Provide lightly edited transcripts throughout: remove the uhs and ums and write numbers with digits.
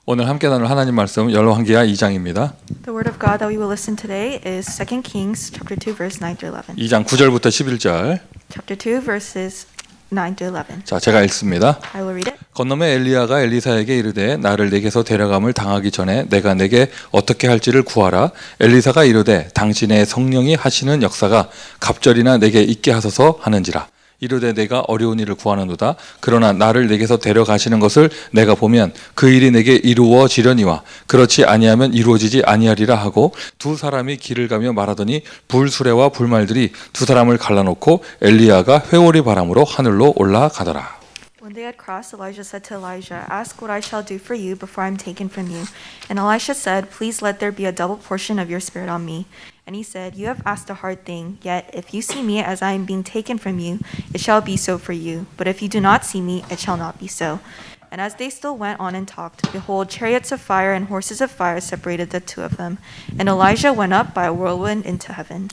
오늘 함께 나눌 하나님 말씀 열왕기하 2장입니다. The word of God that we will listen today is 2 Kings chapter 2 verse 9 to 11. 2장 9절부터 11절. Chapter 2 verses 9 to 11. 자, 제가 읽습니다. I will read it. 건너매 엘리야가 엘리사에게 이르되 나를 내게서 데려감을 당하기 전에 내가 내게 어떻게 할지를 구하라. 엘리사가 이르되 당신의 성령이 하시는 역사가 갑절이나 내게 있게 하소서 하는지라. 이르되 내가 어려운 일을 구하는도다. 그러나 나를 내게서 데려가시는 것을 내가 보면 그 일이 내게 이루어지려니와 그렇지 아니하면 이루어지지 아니하리라 하고 두 사람이 길을 가며 말하더니 불수레와 불말들이 두 사람을 갈라놓고 엘리야가 회오리 바람으로 하늘로 올라가더라. When they had crossed, Elijah said to Elijah, "Ask what I shall do for you before I am taken from you." And Elisha said, "Please let there be a double portion of your spirit on me." And he said, "You have asked a hard thing, yet if you see me as I am being taken from you, it shall be so for you. But if you do not see me, it shall not be so." And as they still went on and talked, behold, chariots of fire and horses of fire separated the two of them. And Elijah went up by a whirlwind into heaven.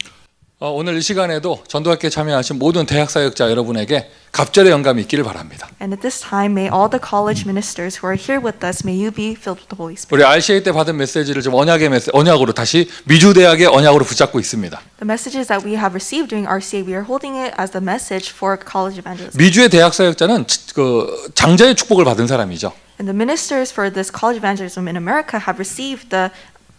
오늘 이 시간에도 전도학교에 참여하신 모든 대학사역자 여러분에게 갑절의 영감이 있기를 바랍니다. And at this time, may all the college ministers who are here with us, may you be filled with the Holy Spirit. 우리 RCA 때 받은 메시지를 좀 언약으로 다시 미주 대학의 언약으로 붙잡고 있습니다. The messages that we have received during RCA, we are holding it as the message for college evangelism. 미주의 대학사역자는 그 장자의 축복을 받은 사람이죠. And the ministers for this college evangelism in America have received the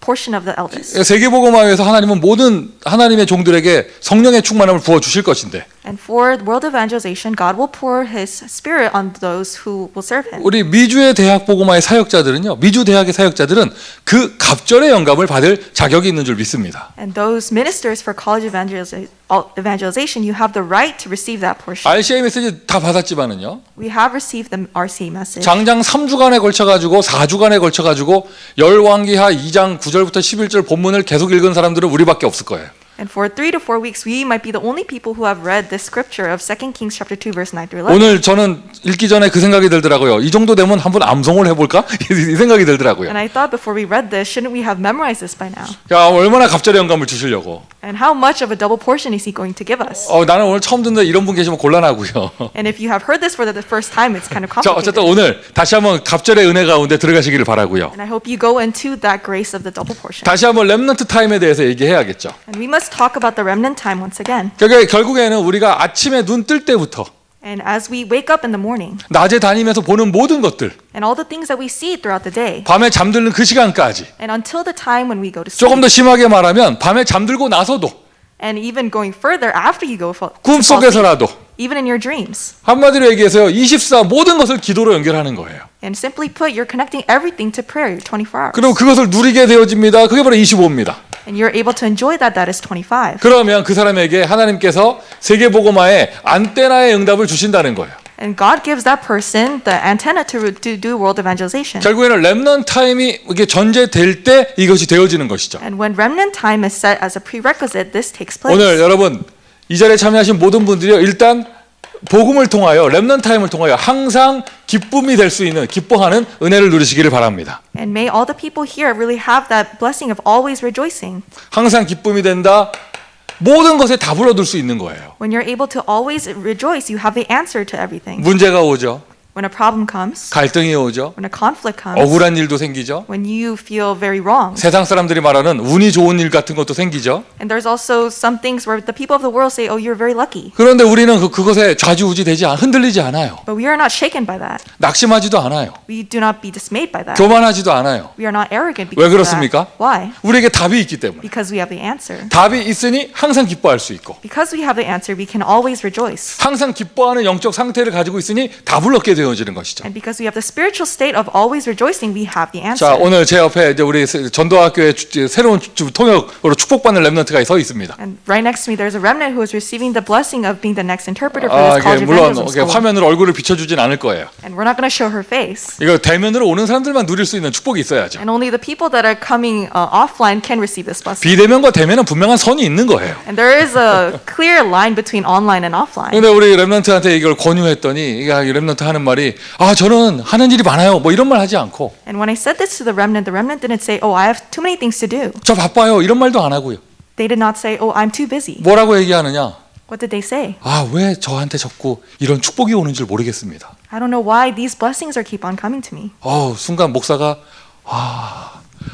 portion of the eldest. 세계복음화에서 하나님은 모든 하나님의 종들에게 성령의 충만함을 부어 주실 것인데 And for world evangelization, God will pour His Spirit on those who will serve Him. 우리 미주의 대학 복음화의 사역자들은요, 미주 대학의 사역자들은 그 갑절의 영감을 받을 자격이 있는 줄 믿습니다. And those ministers for college evangelization, you have the right to receive that portion. RCA 메시지 다 받았지만은요, We have received the RCA message. 장장 3주간에 걸쳐가지고 4주간에 걸쳐가지고 열왕기하 2장 9절부터 11절 본문을 계속 읽은 사람들은 우리밖에 없을 거예요. And for 3 to 4 weeks, we might be the only people who have read this scripture of 2 Kings chapter 2 verse 9 through 11. 오늘 저는 읽기 전에 그 생각이 들더라고요. 이 정도 되면 한번 암송을 해볼까? 이 생각이 들더라고요. And I thought before we read this, shouldn't we have memorized this by now? 야, 얼마나 갑절의 영감을 주시려고. And how much of a double portion is He going to give us? 나는 오늘 처음 듣는데 이런 분 계시면 곤란하고요. And if you have heard this for the first time, it's kind of 자, 어쨌든 complicated. 오늘 다시 한번 갑절의 은혜 가운데 들어가시기를 바라고요. And I hope you go into that grace of the double portion. 다시 한번 렘넌트 타임에 대해서 얘기해야겠죠. And we must talk about the remnant time once again. 그러니까 결국에는 우리가 아침에 눈 뜰 때부터 And as we wake up in the morning, 낮에 다니면서 보는 모든 것들, and all the things that we see throughout the day, 밤에 잠드는 그 시간까지, and until the time when we go to 조금 sleep, 더 심하게 말하면 밤에 잠들고 나서도, and even going further after you go to fall asleep, 꿈속에서라도, even in your dreams. 한마디로 얘기해서요, 24 모든 것을 기도로 연결하는 거예요. And simply put, you're connecting everything to prayer 24 hours. 그리고 그것을 누리게 되어집니다. 그게 바로 25입니다. And you're able to enjoy that. That is 25. 그러면 그 사람에게 하나님께서 세계복음화의 안테나의 응답을 주신다는 거예요. And God gives that person the antenna to do world evangelization. 결국에는 렘넌트 타임이 이게 전제될 때 이것이 되어지는 것이죠. And when remnant time is set as a prerequisite, this takes place. 오늘 여러분 이 자리에 참여하신 모든 분들이요, 일단 복음을 통하여 렘넌트 타임을 통하여 항상 기쁨이 될 수 있는 기뻐하는 은혜를 누리시기를 바랍니다. And may all the people here really have that blessing of always rejoicing. 항상 기쁨이 된다. 모든 것에 답을 얻을 수 있는 거예요. When you're able to always rejoice, you have the answer to everything. 문제가 오죠. When a problem comes, 갈등이 오죠. when a conflict comes, 억울한 일도 생기죠. when you feel very wrong. 세상 사람들이 말하는 운이 좋은 일 같은 것도 생기죠. And there's also some things where the people of the world say, "Oh, you're very lucky." 그런데 우리는 그것에 좌지우지 흔들리지 않아요. But we are not shaken by that. 낙심하지도 않아요. We do not be dismayed by that. 교만하지도 않아요. We are not arrogant 왜 because of 그렇습니까? that. Why? 우리에게 답이 있기 때문에. Because we have the answer. 답이 있으니 항상 기뻐할 수 있고, Because we have the answer, we can always rejoice. 항상 기뻐하는 영적 상태를 가지고 있으니 답을 얻게 되어지는 것이죠. And because we have the spiritual state of always rejoicing, we have the 자, answer. 오늘 제 옆에 이제 우리 전도학교의 새로운 통역으로 축복받는 렘넌트가 서 있습니다. And right next to me, there's a remnant who is receiving the blessing of being the next interpreter for 이게 this college 물론 evangelism 이게 school. 화면으로 얼굴을 비춰주진 않을 거예요. And we're not going to show her face. 이거 대면으로 오는 사람들만 누릴 수 있는 축복이 있어야죠. And only the people that are coming offline can receive this blessing. 비대면과 대면은 분명한 선이 있는 거예요. And there is a clear line between online and offline. 근데 우리 렘넌트한테 이걸 권유했더니 이 렘넌트 하는 말이 저는 하는 일이 많아요. 뭐 이런 말 하지 않고 And when I said this to the remnant didn't say, "Oh, I have too many things to do." 저 바빠요. 이런 말도 안 하고요. They did not say, "Oh, I'm too busy." 뭐라고 얘기하느냐? What did they say? 왜 저한테 자꾸 이런 축복이 오는 줄 모르겠습니다. I don't know why these blessings are keep on coming to me. 순간 목사가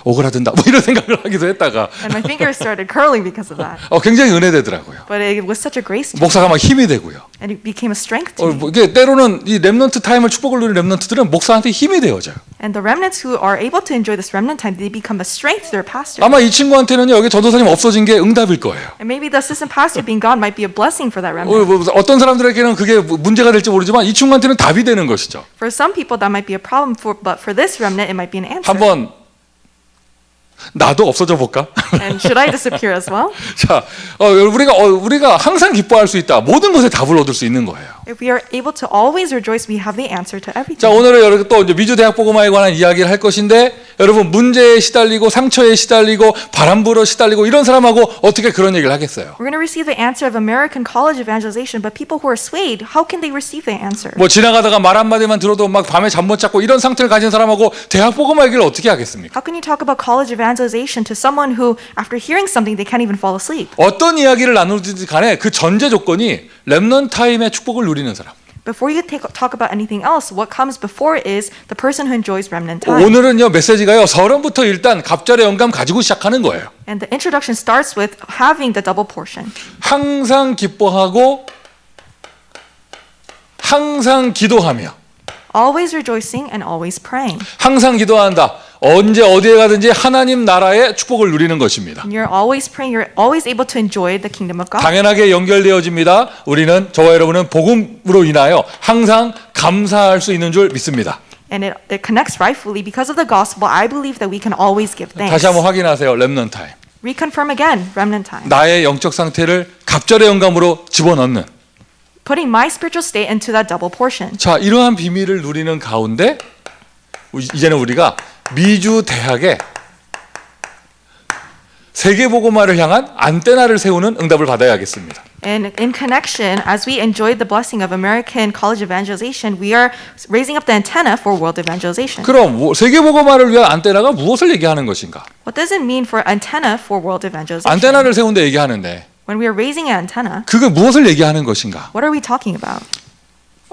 오그라든다 뭐 이런 생각을 하기도 했다가 And my fingers started curling because of that. 굉장히 은혜되더라고요. But it was such a grace to me. 목사가 막 힘이 되고요. And it became a strength to me. 이게 때로는 이 렘넌트 타임을 축복을 누리는 렘넌트들은 목사한테 힘이 되어져요. And the remnants who are able to enjoy this remnant time, they become a strength to their pastor. 아마 이 친구한테는요 여기 전도사님 없어진 게 응답일 거예요. And maybe the assistant pastor being gone might be a blessing for that remnant. 어떤 사람들에게는 그게 문제가 될지 모르지만 이 친구한테는 답이 되는 것이죠. For some people that might be a problem, but for this remnant it might be an answer. 한번 나도 없어져 볼까? And should I disappear as well? 자, 우리가 항상 기뻐할 수 있다. 모든 것에 답을 얻을 수 있는 거예요. If we are able to always rejoice, we have the answer to everything. 자, 오늘은 여러분 또 이제 미주 대학 복음화에 관한 이야기를 할 것인데 여러분 문제에 시달리고 상처에 시달리고 바람 불어 시달리고 이런 사람하고 어떻게 그런 얘기를 하겠어요? We're going to receive the answer of American college evangelization, but people who are swayed, how can they receive the answer? 뭐 지나가다가 말 한마디만 들어도 막 밤에 잠 못 잤고 이런 상태를 가진 사람하고 대학 복음화 얘기를 어떻게 하겠습니까? How can you talk about college evangelization to someone who, after hearing something, they can't even fall asleep? 어떤 이야기를 나누든지 간에 그 전제 조건이 렘넌트 타임의 축복을 누리는 사람. Before you talk about anything else, what comes before is the person who enjoys remnant time. 오늘은요 메시지가요 서론부터 일단 갑절의 영감 가지고 시작하는 거예요. And the introduction starts with having the double portion. 항상 기뻐하고 항상 기도하며 Always rejoicing and always praying. 항상 기도한다. 언제 어디에 가든지 하나님 나라의 축복을 누리는 것입니다. And you're always praying, you're always able to enjoy the kingdom of God. 당연하게 연결되어집니다. 우리는 저와 여러분은 복음으로 인하여 항상 감사할 수 있는 줄 믿습니다. And it connects rightfully because of the gospel. I believe that we can always give thanks. 다시 한번 확인하세요. 렘넌트 타임. Reconfirm again, remnant time. 나의 영적 상태를 갑절의 영감으로 집어넣는 Putting my spiritual state into that double portion. 자, 이러한 비밀을 누리는 가운데 이제는 우리가 미주 대학에 세계복음화를 향한 안테나를 세우는 응답을 받아야겠습니다. And in connection, as we enjoy the blessing of American college evangelization, we are raising up the antenna for world evangelization. 그럼 세계복음화를 위한 안테나가 무엇을 얘기하는 것인가? What does it mean for antenna for world evangelization? 안테나를 세운다 얘기하는데 When we are raising an antenna, 그게 무엇을 얘기하는 것인가? what are we talking about?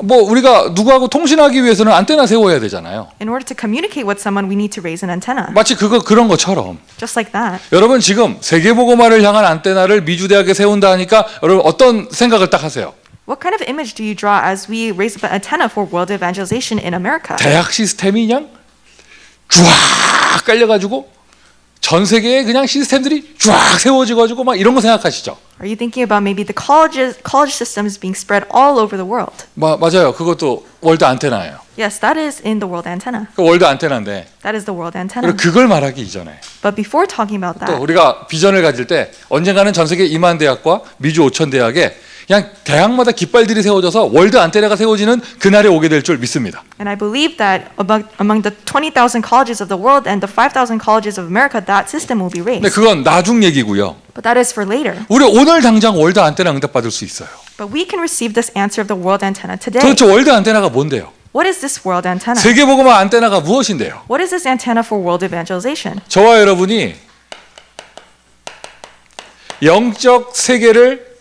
뭐 우리가 누구하고 통신하기 위해서는 안테나 세워야 되잖아요. In order to communicate with someone, we need to raise an antenna. 마치 그런 것처럼 Just like that. 여러분 지금 세계복음화를 향한 안테나를 미주 대학에 세운다 하니까 여러분 어떤 생각을 딱 하세요? What kind of image do you draw as we raise up an antenna for world evangelization in America? 대학 시스템이 그냥 쫙 깔려가지고 전 세계에 그냥 시스템들이 쫙 세워지가지고 막 이런 거 생각하시죠? Are you thinking about maybe the college systems being spread all over the world? 맞아요. 그것도 월드 안테나예요. Yes, that is in the world antenna. 그 월드 안테나인데 That is the world antenna. 그걸 말하기 이전에 But before talking about 또 that, 우리가 비전을 가질 때 언젠가는 전 세계 2만 대학과 미주 5천 대학에 그냥 대학마다 깃발들이 세워져서 월드 안테나가 세워지는 그날이 오게 될 줄 믿습니다. and I believe that among the 20,000 colleges of the world and the 5,000 colleges of America, that system will be 근데 raised. 그건 나중 얘기고요. But that is for later. 우리 오늘 당장 월드 안테나 응답받을 수 있어요. But we can receive this answer of the world antenna today. 도대체 월드 안테나가 뭔데요? What is this world antenna? 세계복음화 안테나가 무엇인데요? What is this antenna for world evangelization? 저와 여러분이 영적 세계를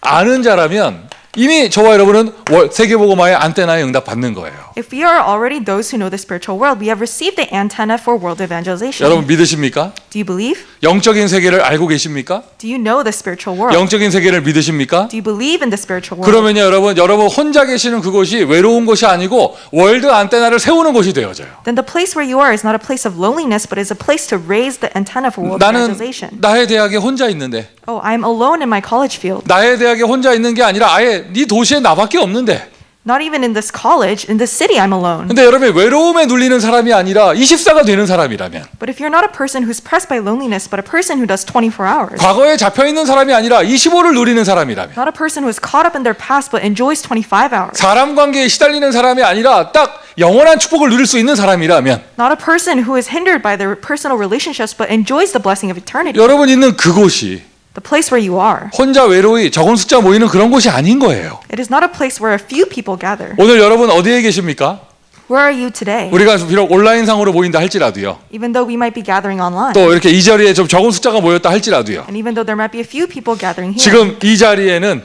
아는 자라면 이미 저와 여러분은 세계복음화의 안테나에 응답받는 거예요. If we are already those who know the spiritual world, we have received the antenna for world evangelization. 여러분 믿으십니까? Do you believe? 영적인 세계를 알고 계십니까? Do you know the spiritual world? 영적인 세계를 믿으십니까? Do you believe in the spiritual world? 그러면요 여러분 혼자 계시는 그곳이 외로운 곳이 아니고 월드 안테나를 세우는 곳이 되어져요. Then the place where you are is not a place of loneliness, but is a place to raise the antenna for world 나는 evangelization. 나의 대학에 혼자 있는데 Oh, I'm alone in my college field. 나의 대학에 혼자 있는 게 아니라 아예 네 도시에 나밖에 없는데 Not even in this college, in this city, I'm alone. 근데 여러분이 외로움에 눌리는 사람이 아니라 24가 되는 사람이라면 But if you're not a person who's pressed by loneliness, but a person who does 24 hours, 과거에 잡혀있는 사람이 아니라 25를 누리는 사람이라면 not a person who is caught up in their past but enjoys 25 hours, 사람 관계에 시달리는 사람이 아니라 딱 영원한 축복을 누릴 수 있는 사람이라면 not a person who is hindered by their personal relationships but enjoys the blessing of eternity, 여러분 있는 그곳이 the place where you are, 혼자 외로이 적은 숫자 모이는 그런 곳이 아닌 거예요. it is not a place where a few people gather. 오늘 여러분 어디에 계십니까? Where are you today? 우리가 비록 온라인상으로 모인다 할지라도요. Even though we might be gathering online, 또 이렇게 이 자리에 좀 적은 숫자가 모였다 할지라도요. and even though there might be a few people gathering here, 지금 이 자리에는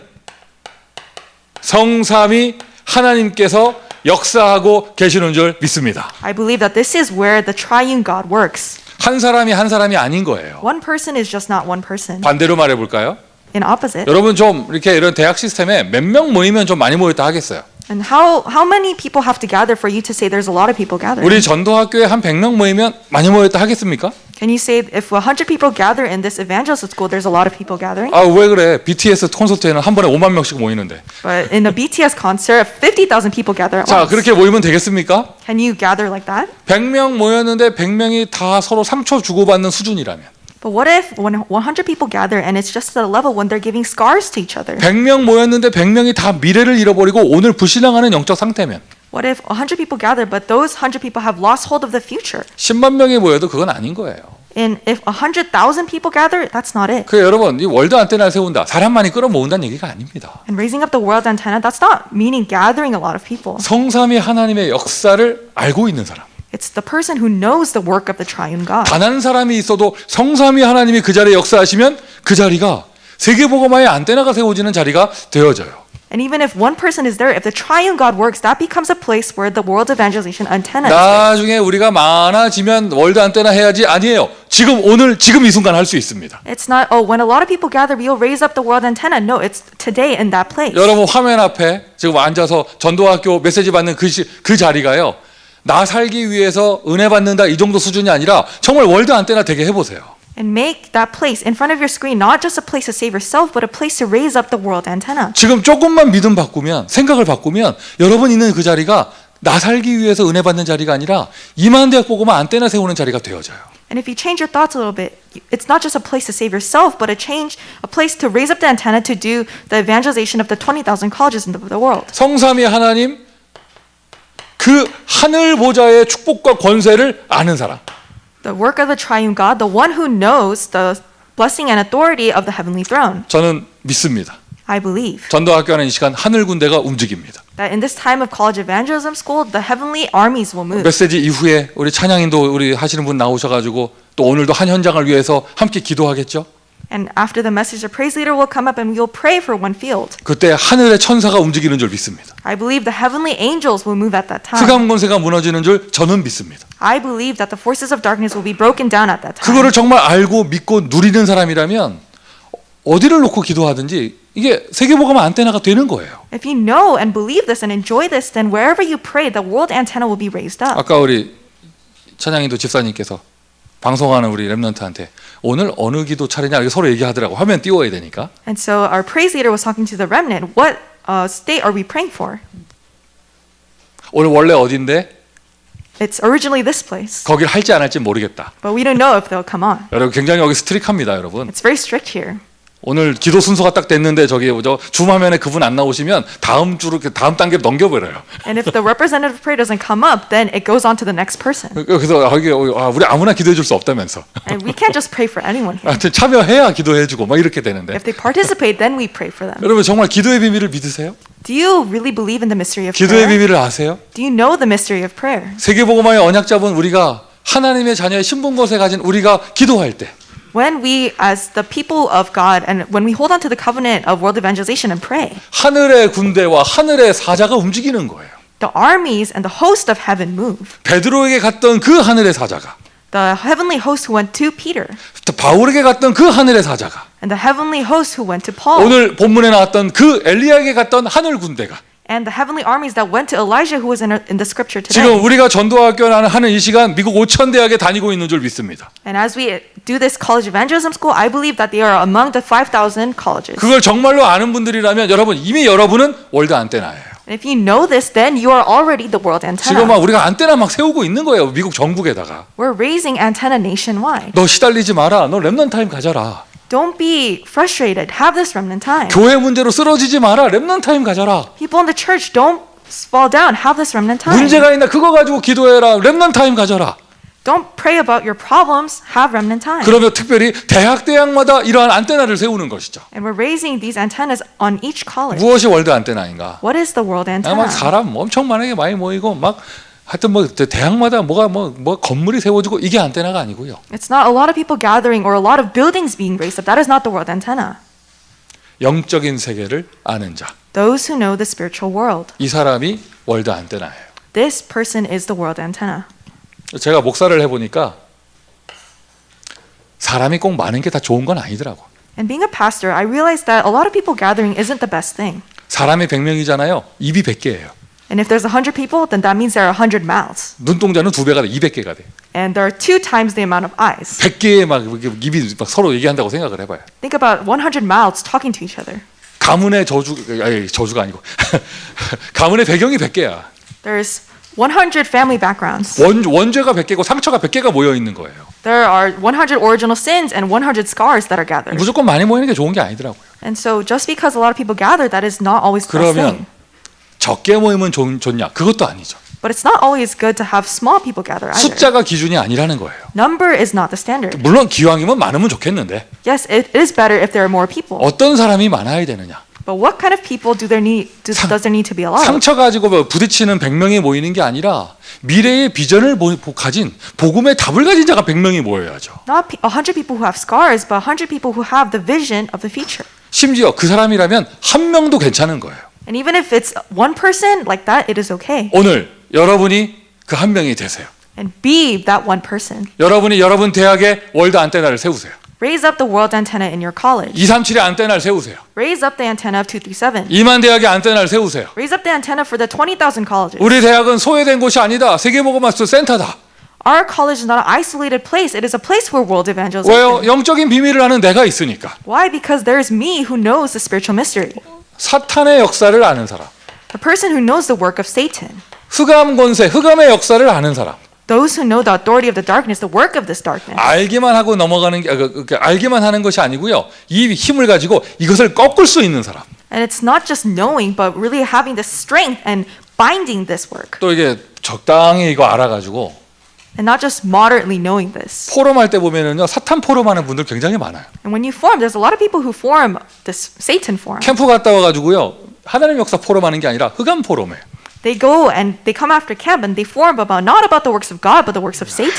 성삼위 하나님께서 역사하고 계시는 줄 믿습니다. I believe that this is where the triune God works. 한 사람이 아닌 거예요. One person is just not one person. 반대로 말해 볼까요? In opposite. 여러분 좀 이렇게 이런 대학 시스템에 몇 명 모이면 좀 많이 모였다 하겠어요. And how many people have to gather for you to say there's a lot of people gathering? 우리 전도학교에 한 100명 모이면 많이 모였다 하겠습니까? Can you say if 100 people gather in this evangelist school, there's a lot of people gathering? 아, 왜 그래? BTS 콘서트에는 한 번에 5만 명씩 모이는데. But in a BTS concert, 50,000 people gather at 자, once. 그렇게 모이면 되겠습니까? Can you gather like that? 100명 모였는데 100명이 다 서로 상처 주고받는 수준이라면. But what if when 100 people gather and it's just at a level when they're giving scars to each other? 100명 모였는데 100명이 다 미래를 잃어버리고 오늘 불신앙하는 영적 상태면. What if 100 people gather but those 100 people have lost hold of the future? 10만 명이 모여도 그건 아닌 거예요. And if 100,000 people gather, that's not it. 그 여러분, 이 월드 안테나를 세운다. 사람 많이 끌어모은다는 얘기가 아닙니다. And raising up the world antenna, that's not meaning gathering a lot of people. 성삼위 하나님의 역사를 알고 있는 사람. It's the person who knows the work of the triune God. 단 한 사람이 있어도 성삼위 하나님이 그 자리에 역사하시면 그 자리가 세계복음화의 안테나가 세워지는 자리가 되어져요. And even if one person is there, if the triune God works, that becomes a place where the world evangelization antenna is there. 나중에 우리가 많아지면 월드 안테나 해야지 아니에요. 지금 오늘 지금 이 순간 할 수 있습니다. It's not, oh, when a lot of people gather, we'll raise up the world antenna. No, it's today in that place. 여러분 화면 앞에 지금 앉아서 전도학교 메시지 받는 그 자리가요. 나 살기 위해서 은혜 받는다 이 정도 수준이 아니라 정말 월드 안테나 되게 해보세요. And make that place in front of your screen not just a place to save yourself, but a place to raise up the world antenna. 지금 조금만 믿음 바꾸면 생각을 바꾸면 여러분 있는 그 자리가 나 살기 위해서 은혜 받는 자리가 아니라 이만대학 보고만 안테나 세우는 자리가 되어져요. And if you change your thoughts a little bit, it's not just a place to save yourself, but a place to raise up the antenna to do the evangelization of the 20,000 colleges in the world. 성삼위 하나님 그 하늘 보좌의 축복과 권세를 아는 사람. The work of the triune God, the one who knows the blessing and authority of the heavenly throne. 저는 믿습니다. I believe 전도학교 하는 이 시간 하늘 군대가 움직입니다. that in this time of college evangelism school, the heavenly armies will move. 메시지 이후에 우리 찬양인도 우리 하시는 분 나오셔가지고 또 오늘도 한 현장을 위해서 함께 기도하겠죠. And after the message, the praise leader will come up and we will pray for one field. 그때 하늘의 천사가 움직이는 줄 믿습니다. I believe the heavenly angels will move at that time. 흑암 권세가 무너지는 줄 저는 믿습니다. I believe that the forces of darkness will be broken down at that time. 그거를 정말 알고 믿고 누리는 사람이라면 어디를 놓고 기도하든지 이게 세계복음 안테나가 되는 거예요. If you know and believe this and enjoy this, then wherever you pray, the world antenna will be raised up. 아까 우리 찬양인도 집사님께서 방송하는 우리 렘넌트한테 오늘 어느 기도 차례냐 이렇게 서로 얘기하더라고. 화면 띄워야 되니까. And so our praise leader was talking to the remnant. What state are we praying for? 오늘 원래 어딘데 It's originally this place, 거길 할지 안 할지 모르겠다. but we don't know if they'll come on. 여러분 굉장히 여기 스트릭합니다, 여러분. It's very strict here. 오늘 기도 순서가 딱 됐는데 저기 저 줌화면에 그분 안 나오시면 다음 주로 다음 단계로 넘겨버려요. And if the representative prayer doesn't come up, then it goes on to the next person. 그래서 우리 아무나 기도해 줄 수 없다면서. And we can't just pray for anyone here. 하여튼 참여해야 기도해주고 막 이렇게 되는데. If they participate, then we pray for them. 여러분 정말 기도의 비밀을 믿으세요? Do you really believe in the mystery of 기도의 prayer? 비밀을 아세요? Do you know the mystery of prayer? 세계복음화의 언약 잡은 우리가 하나님의 자녀의 신분것에 가진 우리가 기도할 때 When we, as the people of God, and when we hold on to the covenant of world evangelization and pray, 하늘의 군대와 하늘의 사자가 움직이는 거예요. the armies and the host of heaven move. 베드로에게 갔던 그 하늘의 사자가 The heavenly host who went to Peter, 또 바울에게 갔던 그 하늘의 사자가 and the heavenly host who went to Paul, 오늘 본문에 나왔던 그 엘리야에게 갔던 하늘 군대가 and the heavenly armies that went to Elijah who was in the scripture today. 지금 우리가 전도학교 하는 이 시간 미국 5천 대학에 다니고 있는 줄 믿습니다. And as we do this college evangelism school, I believe that they are among the 5,000 colleges. 그걸 정말로 아는 분들이라면 여러분 이미 여러분은 월드 안테나예요. And if you know this, then you are already the world 지금 antenna. 막 우리가 안테나 막 세우고 있는 거예요. 미국 전국에다가. We're raising antenna nationwide. 너 시달리지 마라. 너 렘넌트 타임 가져라. Don't be frustrated. Have this remnant time. 교회 문제로 쓰러지지 마라. 렘넌트 타임 가져라. People in the church, don't fall down. Have this remnant time. 문제가 있나 그거 가지고 기도해라. 렘넌트 타임 가져라. Don't pray about your problems. Have remnant time. 그러면 특별히 대학마다 이러한 안테나를 세우는 것이죠. And we're raising these antennas on each college. 무엇이 월드 안테나인가? What is the world 막 antenna? 사람 엄청 많이 모이고 막 하여튼 뭐 대학마다 뭐가 뭐 건물이 세워지고 이게 안테나가 아니고요. It's not a lot of people gathering or a lot of buildings being raised up. That is not the world antenna. 영적인 세계를 아는 자. Those who know the spiritual world. 이 사람이 월드 안테나예요. This person is the world antenna. 제가 목사를 해보니까 사람이 꼭 많은 게 다 좋은 건 아니더라고. And being a pastor, I realized that a lot of people gathering isn't the best thing. 사람이 100명이잖아요. 입이 100개예요. And if there's 100 people, then that means there are 100 mouths. 눈동자는 2배가 돼. 200개가 돼. And there are 2 times the amount of eyes. 100개의 막 입이 막 서로 얘기한다고 생각을 해봐요. Think about 100 mouths talking to each other. 가문의 저주가 아니고 가문의 배경이 100개야. There's 100 family backgrounds. 원죄가 100개고 상처가 100개가 모여 있는 거예요. There are 100 original sins and 100 scars that are gathered. 무조건 많이 모이는 게 좋은 게 아니더라고요. And so just because a lot of people gather, that is not always the best 그러면 thing. 적게 모이면 좋냐? 그것도 아니죠. But it's not always good to have small people gather either. 숫자가 기준이 아니라는 거예요. Number is not the standard. 물론 기왕이면 많으면 좋겠는데 Yes, it is better if there are more people. 어떤 사람이 많아야 되느냐? But what kind of people does there need to be a lot of? 상처 가지고 부딪히는 100명이 모이는 게 아니라 미래의 비전을 가진 복음의 답을 가진 자가 100명이 모여야죠. Not 100 people who have scars, but 100 people who have the vision of the future. 심지어 그 사람이라면 한 명도 괜찮은 거예요. And even if it's one person like that, it is okay. 오늘 여러분이 그 한 명이 되세요. And be that one person. 여러분이 여러분 대학에 월드 안테나를 세우세요. Raise up the world antenna in your college. 237의 안테나를 세우세요. Raise up the antenna of 237. 이만 대학의 안테나를 세우세요. Raise up the antenna for the 20,000 colleges. 우리 대학은 소외된 곳이 아니다. 세계복음학교 센터다. Our college is not an isolated place. It is a place where world evangelism. 왜요? 영적인 비밀을 아는 내가 있으니까. Why? Because there is me who knows the spiritual mystery. 사탄의 역사를 아는 사람. The person who knows the work of Satan. 흑암 권세, 흑암의 역사를 아는 사람. Those who know the authority of the darkness, the work of this darkness. 알기만 하고 넘어가는 게 알기만 하는 것이 아니고요. 이 힘을 가지고 이것을 꺾을 수 있는 사람. And it's not just knowing, but really having the strength and binding this work. 또 이게 적당히 이거 알아가지고 And not just moderately knowing this. 포럼할 때 보면은요 사탄 포럼하는 분들 굉장히 많아요. And when you form, there's a lot of people who form this Satan forum. 캠프 갔다 와가지고요 하나님 역사 포럼하는 게 아니라 흑암 포럼해요. They go and they come after camp and they form about not about the works of God, but the works of Satan.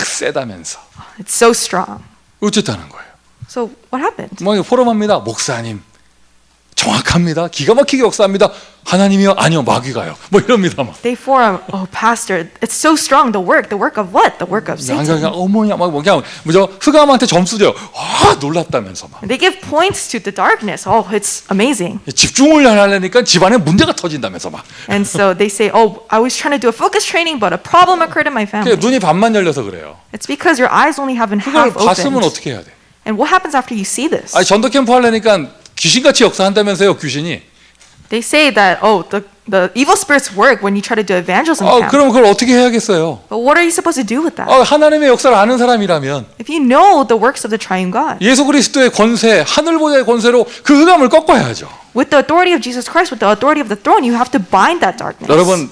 세다면서 It's so strong. 어쨌다는 거예요. So what happened? 뭐 포럼합니다. 목사님 정확합니다. 기가 막히게 역사합니다. 하나님이요? 아니요 마귀가요. 뭐 이럽니다 막. They form, oh pastor, it's so strong. The work of what? The work of 그냥 Satan. 어머냐 막 그냥 뭐죠 흑암한테 점수 줘요. 아 놀랍다면서 막. And they give points to the darkness. Oh, it's amazing. 집중을 하려니까 집안에 문제가 터진다면서 막. And so they say, oh, I was trying to do a focus training, but a problem occurred in my family. 눈이 반만 열려서 그래요. It's because your eyes only have been 그걸 half 봤으면 opened. 어떻게 해야 돼? And what happens after you see this? 아니 전도 캠프 하려니까 귀신같이 역사한다면서요 귀신이. They say that, oh, the evil spirits work when you try to do evangelism camp. 그럼 그걸 어떻게 해야겠어요? But what are you supposed to do with that? 하나님의 역사를 아는 사람이라면 If you know the works of the triune God, 예수 그리스도의 권세, 하늘보좌의 권세로 그 흑암을 꺾어야죠. with the authority of Jesus Christ, with the authority of the throne, you have to bind that darkness. 여러분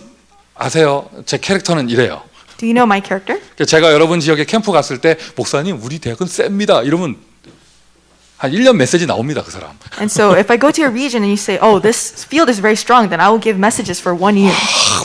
아세요? 제 캐릭터는 이래요. Do you know my character? 제가 여러분 지역에 캠프 갔을 때 목사님 우리 대학은 셉니다. 이러면 한 1년 메시지 나옵니다 그 사람. And so if I go to your region and you say, oh, this field is very strong, then I will give messages for 1 year.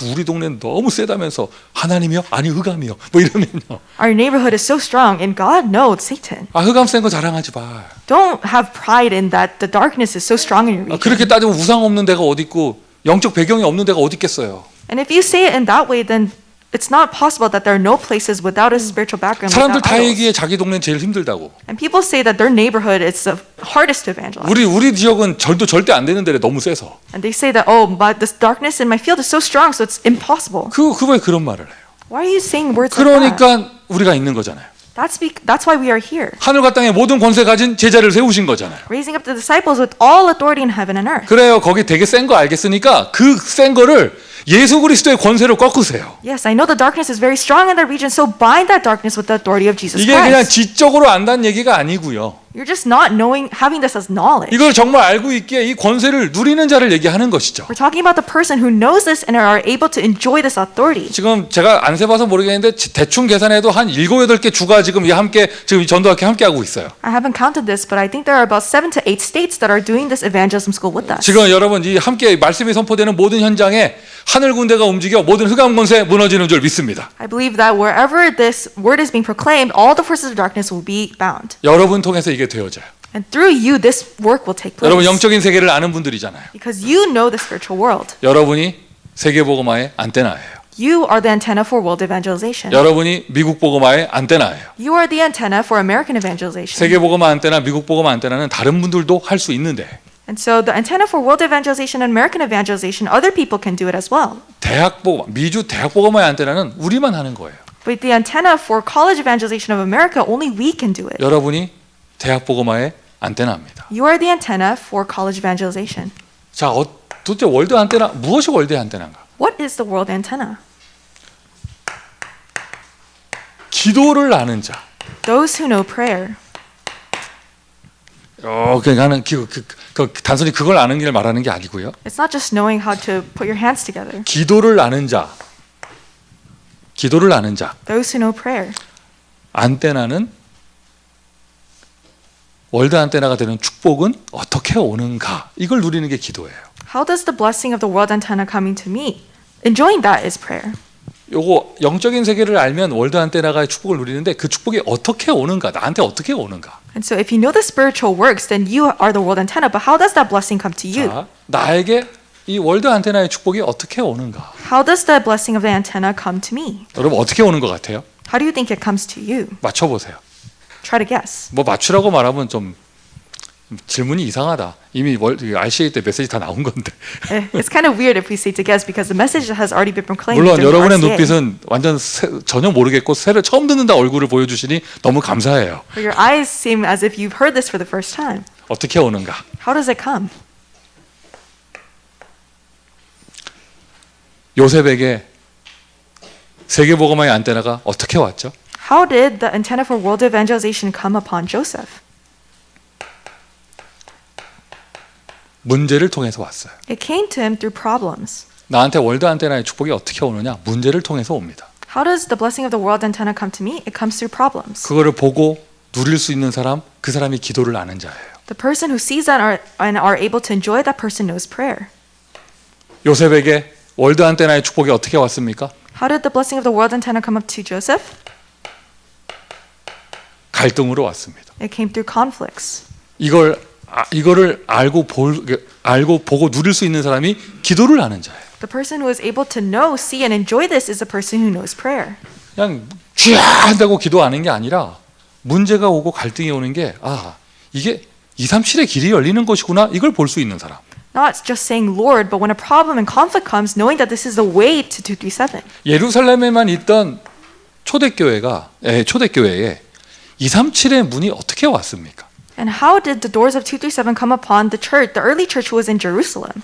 우리 동네는 너무 세다면서 하나님이요? 아니 흑암이요. 뭐 이러면요. Our neighborhood is so strong, and God knows Satan. 흑암 센 거 자랑하지 마. Don't have pride in that the darkness is so strong in your region. 그렇게 따지면 우상 없는 데가 어디 있고 영적 배경이 없는 데가 어디 있겠어요. And if you say it in that way, then it's not possible that there are no places without a spiritual background. 사람들 without 다 idols. 얘기해 자기 동네는 제일 힘들다고. And people say that their neighborhood is the hardest to evangelize. 우리 지역은 절도 절대 안 되는 데래 너무 세서. And they say that, oh, but this darkness in my field is so strong, so it's impossible. 왜 그런 말을 해요? Why are you saying words like that? 그러니까 우리가 있는 거잖아요. That's why we are here, 하늘과 땅의 모든 권세 가진 제자를 세우신 거잖아요. raising up the disciples with all authority in heaven and earth. 그래요. 거기 되게 센 거 알겠으니까 그 센 거를 예수 그리스도의 권세로 꺾으세요. Yes, I know the darkness is very strong in that region, so bind that darkness with the authority of Jesus 이게 그냥 Christ. 지적으로 안다는 얘기가 아니고요. You're just not knowing, having this as knowledge. 이걸 정말 알고 있기에 이 권세를 누리는 자를 얘기하는 것이죠. We're talking about the person who knows this and are able to enjoy this authority. 지금 제가 안 세봐서 모르겠는데 대충 계산해도 한 7, 8개 주가 지금 함께 지금 전도학회 함께 하고 있어요. I haven't counted this, but I think there are about 7 to 8 states that are doing this evangelism school with us. 지금 여러분 이 함께 말씀이 선포되는 모든 현장에 하늘 군대가 움직여 모든 흑암 권세 무너지는 줄 믿습니다. I believe that wherever this word is being proclaimed, all the forces of darkness will be bound. 여러분 통해서 이게 되어져요. And through you, this work will take place. 여러분 영적인 세계를 아는 분들이잖아요. Because you know the spiritual world. 여러분이 세계복음화의 안테나예요. You are the antenna for world evangelization. 여러분이 미국 복음화의 안테나예요. You are the antenna for American evangelization. 세계복음화 안테나, 미국 복음화 안테나는 다른 분들도 할 수 있는데 And so the antenna for world evangelization and American evangelization, other people can do it as well. 대학 복음, 미주 대학 복음화의 안테나는 우리만 하는 거예요. But the antenna for college evangelization of America, only we can do it. 여러분이 대학 복음화의 안테나입니다. You are the antenna for college evangelization. 자, 도대체 월드 안테나 무엇이 월드 안테나인가? What is the world antenna? 기도를 아는 자. Those who know prayer. 나는 단순히 그걸 아는 게 말하는 게 아니고요. It's not just knowing how to put your hands together. 기도를 아는 자. 기도를 아는 자. Those who know prayer. 안테나는 월드 안테나가 되는 축복은 어떻게 오는가? 이걸 누리는 게 기도예요. How does the blessing of the world antenna coming to me? Enjoying that is prayer. 요거 영적인 세계를 알면 월드 안테나가 축복을 누리는데 그 축복이 어떻게 오는가? 나한테 어떻게 오는가? And so if you know the spiritual works, then you are the world antenna. But how does that blessing come to you? 자, 나에게 이 월드 안테나의 축복이 어떻게 오는가? How does the blessing of the antenna come to me? 여러분 어떻게 오는 것 같아요? How do you think it comes to you? 맞춰보세요. Try to guess. 뭐 맞추라고 말하면 좀 질문이 이상하다. 이미 RCA 때 메시지 다 나온 건데. It's kind of weird if we say to guess because the message has already been proclaimed. 물론 during 여러분의 RCA. 눈빛은 완전 전혀 모르겠고 새를 처음 듣는다 얼굴을 보여주시니 너무 감사해요. But your eyes seem as if you've heard this for the first time. 어떻게 오는가? How does it come? 요셉에게 세계복음화의 안테나가 어떻게 왔죠? How did the antenna for world evangelization come upon Joseph? 문제를 통해서 왔어요. It came to him through problems. 나한테 월드 안테나의 축복이 어떻게 오느냐? 문제를 통해서 옵니다. How does the blessing of the world antenna come to me? It comes through problems. 그거를 보고 누릴 수 있는 사람, 그 사람이 기도를 아는 자예요. The person who sees that and are able to enjoy that person knows prayer. 요셉에게 월드 안테나의 축복이 어떻게 왔습니까? How did the blessing of the world antenna come up to Joseph? 갈등으로 왔습니다. It came through conflicts. 이거를 알고 보고 누릴 수 있는 사람이 기도를 하는 자예요. The person who is able to know, see, and enjoy this is the person who knows prayer. 그냥 쥐야 한다고 기도하는 게 아니라 문제가 오고 갈등이 오는 게 이게 237의 길이 열리는 것이구나 이걸 볼 수 있는 사람. Not just saying Lord, but when a problem and conflict comes, knowing that this is the way to 237. 예루살렘에만 있던 초대교회에 237의 문이 어떻게 왔습니까? And how did the doors of 237 come upon the church, the early church who was in Jerusalem?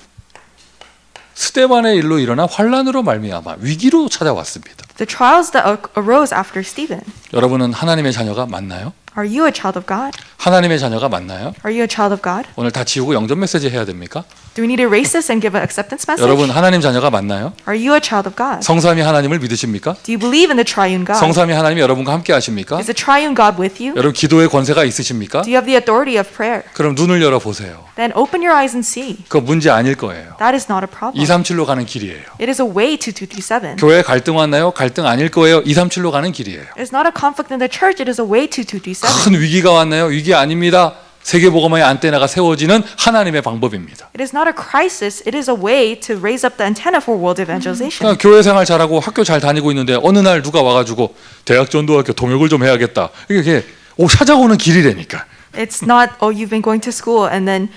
스데반의 일로 일어난 환란으로 말미암아 위기로 찾아왔습니다. The trials that arose after Stephen. 여러분은 하나님의 자녀가 맞나요? Are you a child of God? 하나님의 자녀가 맞나요? Are you a child of God? 오늘 다 지우고 영접 메시지 해야 됩니까? Do we need to erase this and give an acceptance message? 여러분 하나님 자녀가 맞나요? Are you a child of God? 성삼위 하나님을 믿으십니까? Do you believe in the triune God? 성삼위 하나님이 여러분과 함께 하십니까? Is the triune God with you? 여러분 기도의 권세가 있으십니까? Do you have the authority of prayer? 그럼 눈을 열어 보세요. Then open your eyes and see. 그거 문제 아닐 거예요. That is not a problem. 237로 가는 길이에요. It is a way to 237. 교회에 갈등 왔나요? 갈등 아닐 거예요. 237로 가는 길이에요. It is not a conflict in the church. It is a way to 237. 큰 위기가 왔나요? 위기 아닙니다. 세계복음화의 안테나가 세워지는 하나님의 방법입니다. It is not a crisis. It is a way to raise up the antenna for world evangelization. 그냥 교회 생활 잘하고 학교 잘 다니고 있는데 어느 날 누가 와가지고 대학 전도학교 동역을 좀 해야겠다. 이게 찾아오는 길이라니까. It's not, oh, you've been going to school and then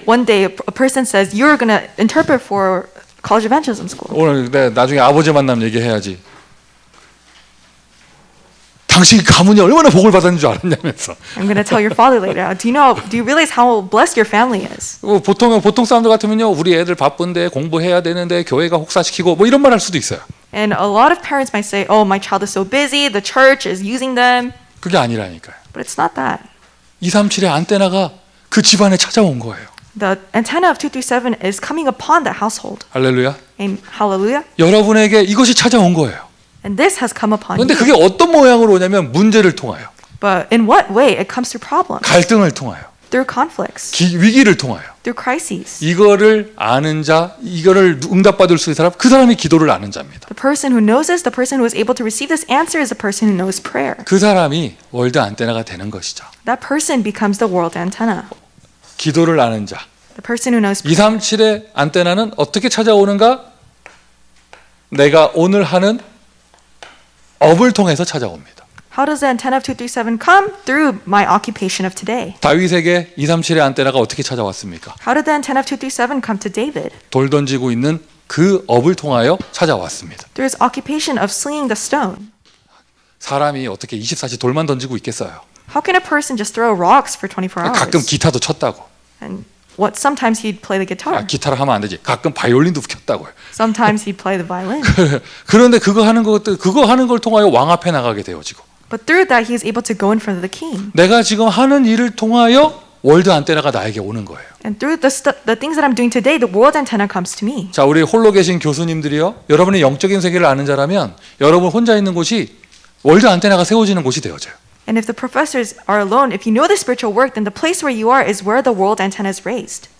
one day, a person says, you're going to interpret for college evangelism school. 오늘 나중에 아버지 만나면 얘기해야지. 당신 가문이 얼마나 복을 받았는 줄 알았냐면서. I'm going to tell your father later. Do you realize how blessed your family is? 보통 사람들 같으면요, 우리 애들 바쁜데 공부해야 되는데 교회가 혹사시키고 뭐 이런 말 할 수도 있어요. And a lot of parents might say, oh, my child is so busy, the church is using them. 그게 아니라니까요. But it's not that. 237의 안테나가 그 집안에 찾아온 거예요. The antenna of 237 is coming upon the household. 할렐루야. And hallelujah. 여러분에게 이것이 찾아온 거예요. And this has come upon 그런데 you. 그게 어떤 모양으로 오냐면 문제를 통하여, But in what way? It comes through problems, 갈등을 통하여, through conflicts, 위기를 통하여. through crises. 이거를 아는 자, 이거를 응답받을 수 있는 사람, 그 사람이 기도를 아는 자입니다. The person who knows this, the person who is able to receive this answer is the person who knows prayer. 그 사람이 월드 안테나가 되는 것이죠. That person becomes the world antenna. 기도를 아는 자. The person who knows prayer. 237의 안테나는 어떻게 찾아오는가? 내가 오늘 하는 업을 통해서 찾아옵니다. How does the antenna of 237 come? Through my occupation of today. 다윗에게 237의 안테나가 어떻게 찾아왔습니까? How did the antenna of 237 come to David? 돌 던지고 있는 그 업을 통하여 찾아왔습니다. Through his occupation of slinging the stone. 사람이 어떻게 24시 돌만 던지고 있겠어요? How can a person just throw rocks for 24 hours? 가끔 기타도 쳤다고. And sometimes he'd play the guitar. 기타를 하면 안 되지. 가끔 바이올린도 켰다고요. Sometimes he'd play the violin. 그런데 그거 하는 걸 통하여 왕 앞에 나가게 되어지고. But through that, he is able to go in front of the king. 내가 지금 하는 일을 통하여 월드 안테나가 나에게 오는 거예요. And through the things that I'm doing today, the world antenna comes to me. 자, 우리 홀로 계신 교수님들이요. 여러분의 영적인 세계를 아는 자라면 여러분 혼자 있는 곳이 월드 안테나가 세워지는 곳이 되어져요. And if the professors are alone, if you know the spiritual work, then the place where you are is where the world antenna is raised.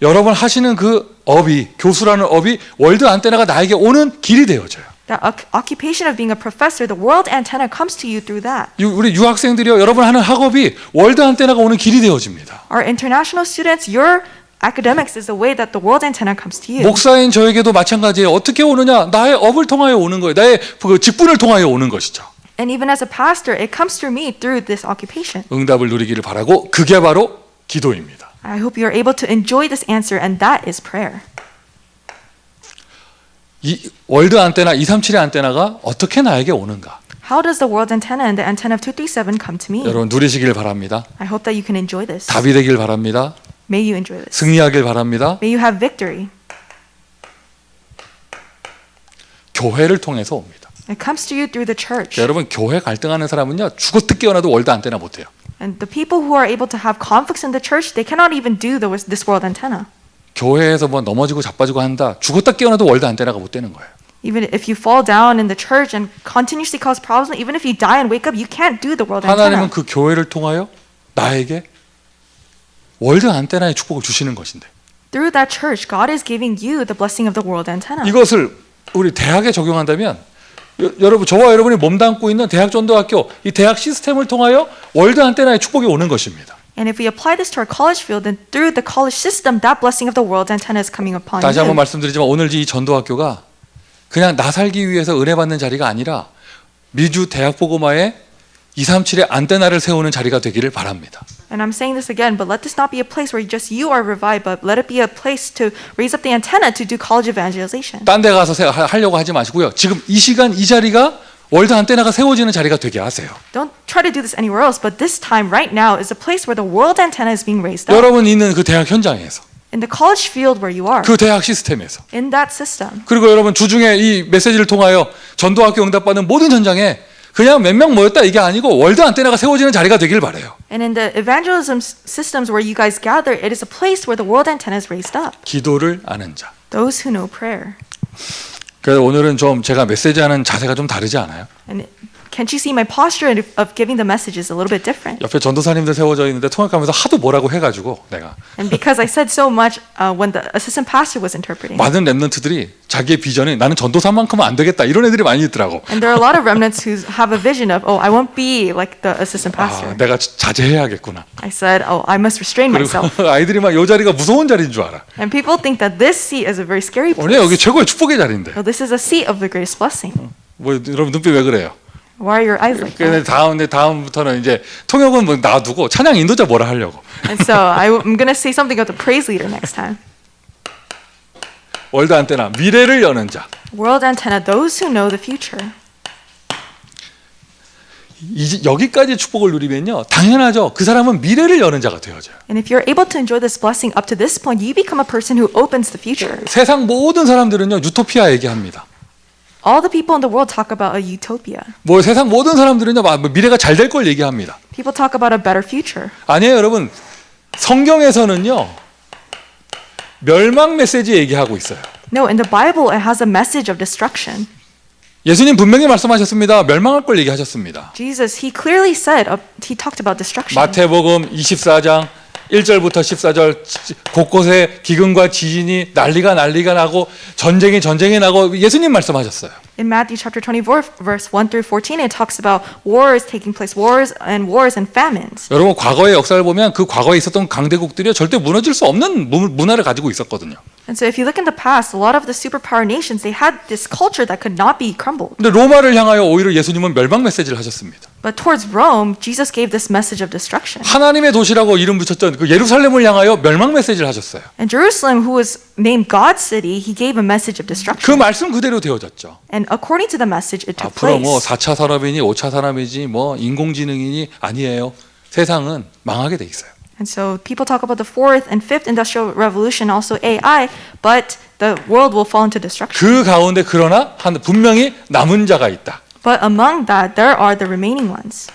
여러분 하시는 그 업이, 교수라는 업이 월드 안테나가 나에게 오는 길이 되어져요. That occupation of being a professor, the world antenna comes to you through that. 우리 유학생들이요. 여러분 하는 학업이 월드 안테나가 오는 길이 되어집니다. Our international students, your academics is the way that the world antenna comes to you. 목사인 저에게도 마찬가지예요. 어떻게 오느냐? 나의 업을 통하여 오는 거예요. 나의 그 직분을 통하여 오는 것이죠. And even as a pastor, it comes through me through this occupation. 응답을 누리기를 바라고 그게 바로 기도입니다. I hope you are able to enjoy this answer, and that is prayer. 이 월드 안테나 237의 안테나가 어떻게 나에게 오는가? How does the world antenna and the antenna of 237 come to me? 여러분 누리시길 바랍니다. I hope that you can enjoy this. 답이 되길 바랍니다. May you enjoy this. 승리하길 바랍니다. May you have victory. 교회를 통해서 옵니다. It comes to you through the church. 여러분 교회 갈등하는 사람은요 죽었다 깨어나도 월드 안테나 못해요. And the people who are able to have conflicts in the church, they cannot even do this world antenna. 교회에서 뭐 넘어지고 자빠지고 한다. 죽었다 깨어나도 월드 안테나가 못 되는 거예요. Even if you fall down in the church and continuously cause problems, even if you die and wake up, you can't do the world 하나님은 antenna. 그 교회를 통하여 나에게 월드 안테나의 축복을 주시는 것인데 Through that church, God is giving you the blessing of the world antenna. 이것을 우리 대학에 적용한다면 여러분 저와 여러분이 몸담고 있는 대학 전도학교 이 대학 시스템을 통하여 월드 안테나의 축복이 오는 것입니다. And if we apply this to our college field, then through the college system, that blessing of the world antenna is coming upon 다시 한번 you. 말씀드리지만 오늘 이 전도학교가 그냥 나 살기 위해서 은혜 받는 자리가 아니라 미주 대학 복음화에 237의 안테나를 세우는 자리가 되기를 바랍니다. And I'm saying this again, but let this not be a place where just you are revived, but let it be a place to raise up the antenna to do college evangelization. 딴 데 가서 하려고 하지 마시고요. 지금 이 시간 이 자리가 월드 안테나가 세워지는 자리가 되게 하세요. Don't try to do this anywhere else, but this time, right now, is a place where the world antenna is being raised up. 여러분 있는 그 대학 현장에서 In the college field where you are, 그 대학 시스템에서 in that system. 그리고 여러분 주중에 이 메시지를 통하여 전도학교 응답받는 모든 현장에 그냥 몇 명 모였다 이게 아니고 월드 안테나가 세워지는 자리가 되길 바래요. And in the evangelism systems where you guys gather, it is a place where the world antenna is raised up. 기도를 아는 자. Those who know prayer. 그래서 오늘은 좀 제가 메시지하는 자세가 좀 다르지 않아요? And can't you see my posture of giving the message is a little bit different? 옆에 전도사님들 세워져 있는데 통역하면서 하도 뭐라고 해가지고 내가 And because I said so much when the assistant pastor was interpreting. 많은 랩런트들이 자기의 비전이 나는 전도사만큼은 안 되겠다 이런 애들이 많이 있더라고. And there are a lot of remnants who have a vision of, oh, I won't be like the assistant pastor. 아, 내가 자제해야겠구나. I said, oh, I must restrain myself. 그리고 아이들이 막 이 자리가 무서운 자리인 줄 알아. And people think that this seat is a very scary 오늘 place. 여기 최고의 축복의 자리인데. No, this is a seat of the greatest blessing. 뭐 여러분 눈빛 왜 그래요? Why are your eyes like 근데 that? 다음부터는 이제 통역은 뭐 놔두고 찬양 인도자 뭐라 하려고. And so I'm going to say something about the praise leader next time. 월드 안테나 미래를 여는 자. World antenna, those who know the future. 여기까지 축복을 누리면요 당연하죠. 그 사람은 미래를 여는 자가 되어져요. And if you're able to enjoy this blessing up to this point, you become a person who opens the future. 세상 모든 사람들은요 유토피아 얘기합니다. All the people in the world talk about a utopia. 뭐 세상 모든 사람들은요 미래가 잘 될 걸 얘기합니다. People talk about a better future. 아니에요 여러분. 성경에서는요 멸망 메시지 얘기하고 있어요. No, in the Bible, it has a message of destruction. 예수님 분명히 말씀하셨습니다. 멸망할 걸 얘기하셨습니다. Jesus, he clearly said, he talked about destruction. 마태복음 24장 1절부터 14절 곳곳에 기근과 지진이 난리가 나고 전쟁이 나고 예수님 말씀하셨어요. In Matthew chapter 24, verse 1 through 14, it talks about wars taking place, wars and famines. 여러분 과거의 역사를 보면 그 과거에 있었던 강대국들이 절대 무너질 수 없는 문화를 가지고 있었거든요. And so if you look in the past, a lot of the superpower nations, they had this culture that could not be crumbled. 근데 로마를 향하여 오히려 예수님은 멸망 메시지를 하셨습니다. But towards Rome, Jesus gave this message of destruction. 하나님의 도시라고 이름 붙였던 그 예루살렘을 향하여 멸망 메시지를 하셨어요. And Jerusalem, who was named God's city, he gave a message of 그 destruction. 말씀 그대로 되어졌죠. And according to the message, it took 앞으로 뭐 place. 4차 산업이니 5차 산업이지 뭐 인공지능이니 아니에요. 세상은 망하게 돼 있어요. And so people talk about the fourth and fifth industrial revolution, also AI, but the world will fall into destruction. 그 가운데 그러나 분명히 남은 자가 있다. But among that, there are the remaining ones.